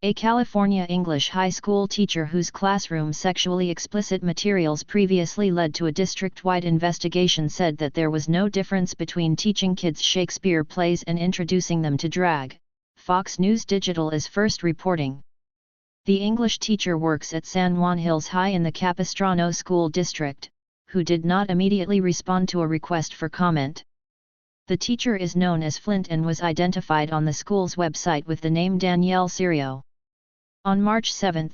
A California English high school teacher whose classroom sexually explicit materials previously led to a district-wide investigation said that there was no difference between teaching kids Shakespeare plays and introducing them to drag, Fox News Digital is first reporting. The English teacher works at San Juan Hills High in the Capistrano School District, who did not immediately respond to a request for comment. The teacher is known as Flint and was identified on the school's website with the name Danielle Serio. On March 7,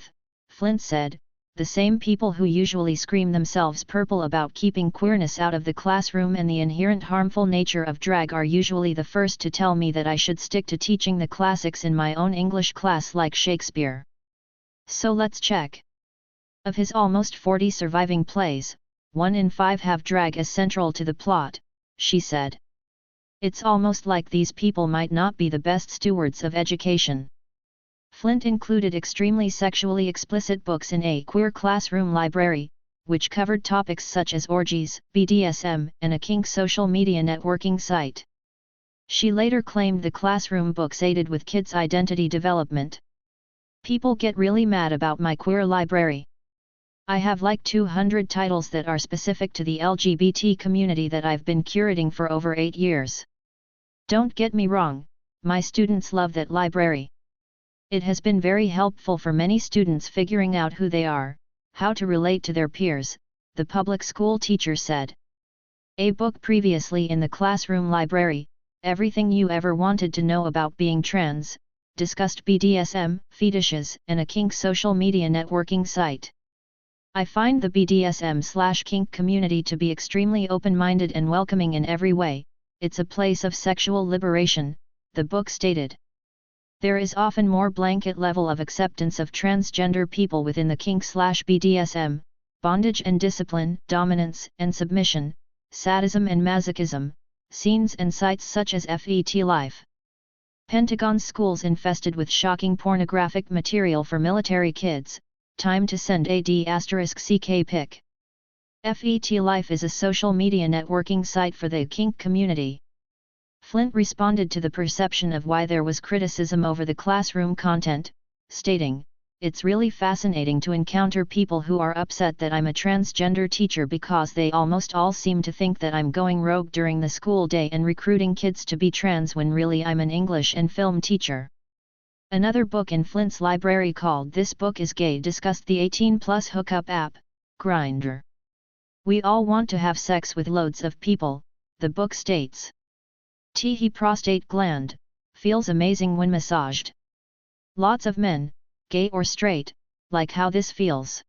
Flint said, "The same people who usually scream themselves purple about keeping queerness out of the classroom and the inherent harmful nature of drag are usually the first to tell me that I should stick to teaching the classics in my own English class like Shakespeare. So let's check." Of his almost 40 surviving plays, 1 in 5 have drag as central to the plot, she said. It's almost like these people might not be the best stewards of education. Flint included extremely sexually explicit books in a queer classroom library, which covered topics such as orgies, BDSM, and a kink social media networking site. She later claimed the classroom books aided with kids' identity development. "People get really mad about my queer library. I have like 200 titles that are specific to the LGBT community that I've been curating for over 8 years. Don't get me wrong, my students love that library. It has been very helpful for many students figuring out who they are, how to relate to their peers," the public school teacher said. A book previously in the classroom library, Everything You Ever Wanted to Know About Being Trans, discussed BDSM, fetishes, and a kink social media networking site. "I find the BDSM/kink community to be extremely open-minded and welcoming in every way. It's a place of sexual liberation," the book stated. "There is often more blanket level of acceptance of transgender people within the kink/BDSM, bondage and discipline, dominance and submission, sadism and masochism, scenes and sites such as FET Life. Pentagon schools infested with shocking pornographic material for military kids, time to send a D**CK pic. FET Life is a social media networking site for the kink community." Flint responded to the perception of why there was criticism over the classroom content, stating, "It's really fascinating to encounter people who are upset that I'm a transgender teacher because they almost all seem to think that I'm going rogue during the school day and recruiting kids to be trans when really I'm an English and film teacher." Another book in Flint's library called This Book Is Gay discussed the 18+ hookup app, Grindr. "We all want to have sex with loads of people," the book states. "Teehee prostate gland, feels amazing when massaged. Lots of men, gay or straight, like how this feels.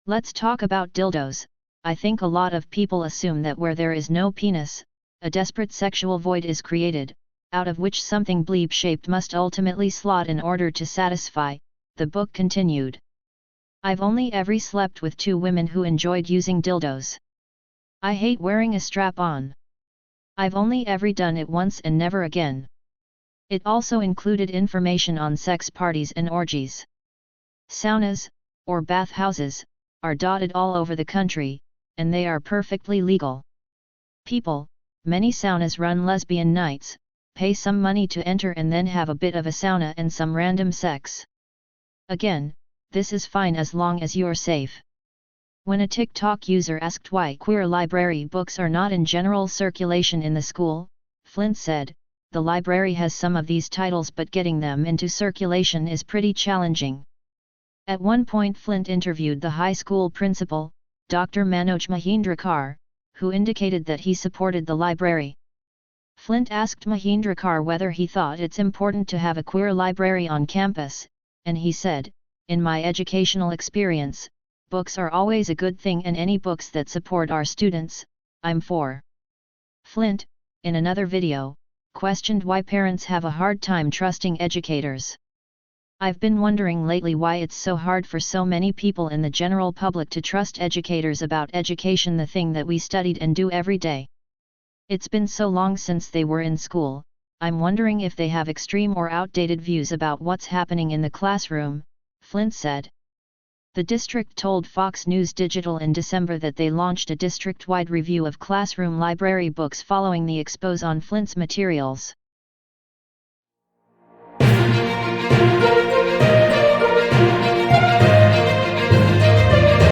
Let's talk about dildos. I think a lot of people assume that where there is no penis, a desperate sexual void is created, out of which something bleep-shaped must ultimately slot in order to satisfy," the book continued. "I've only ever slept with 2 women who enjoyed using dildos. I hate wearing a strap-on. I've only ever done it once and never again." It also included information on sex parties and orgies. Saunas, or bathhouses, are dotted all over the country, and they are perfectly legal. Many saunas run lesbian nights, pay some money to enter and then have a bit of a sauna and some random sex. Again, this is fine as long as you're safe. When a TikTok user asked why queer library books are not in general circulation in the school, Flint said, "The library has some of these titles but getting them into circulation is pretty challenging." At one point Flint interviewed the high school principal, Dr. Manoj Mahindrakar, who indicated that he supported the library. Flint asked Mahindrakar whether he thought it's important to have a queer library on campus, and he said, "In my educational experience, books are always a good thing and any books that support our students, I'm for." Flint, in another video, questioned why parents have a hard time trusting educators. "I've been wondering lately why it's so hard for so many people in the general public to trust educators about education, the thing that we studied and do every day. It's been so long since they were in school, I'm wondering if they have extreme or outdated views about what's happening in the classroom," Flint said. The district told Fox News Digital in December that they launched a district-wide review of classroom library books following the expose on Flint's materials.